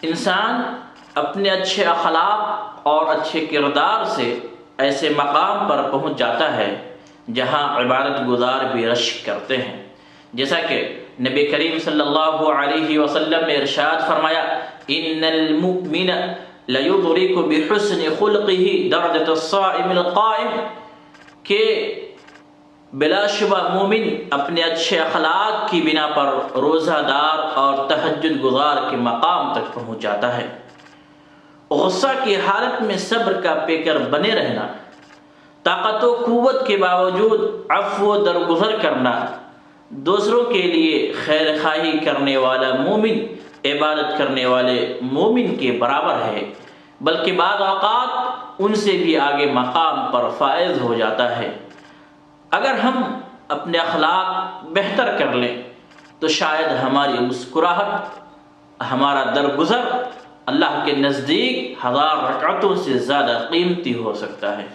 انسان اپنے اچھے اخلاق اور اچھے کردار سے ایسے مقام پر پہنچ جاتا ہے جہاں عبادت گزار بھی رشک کرتے ہیں، جیسا کہ نبی کریم صلی اللہ علیہ وسلم نے ارشاد فرمایا، ان المؤمن لیدرک بحسن خلقہ درجۃ الصائم القائم، کہ بلا شبہ مومن اپنے اچھے اخلاق کی بنا پر روزہ دار اور تہجد گزار کے مقام تک پہنچ جاتا ہے۔ غصہ کی حالت میں صبر کا پیکر بنے رہنا، طاقت و قوت کے باوجود عفو و درگزر کرنا، دوسروں کے لیے خیر خواہی کرنے والا مومن عبادت کرنے والے مومن کے برابر ہے، بلکہ بعض اوقات ان سے بھی آگے مقام پر فائز ہو جاتا ہے۔ اگر ہم اپنے اخلاق بہتر کر لیں تو شاید ہماری مسکراہٹ، ہمارا درگزر اللہ کے نزدیک 1000 رکعتوں سے زیادہ قیمتی ہو سکتا ہے۔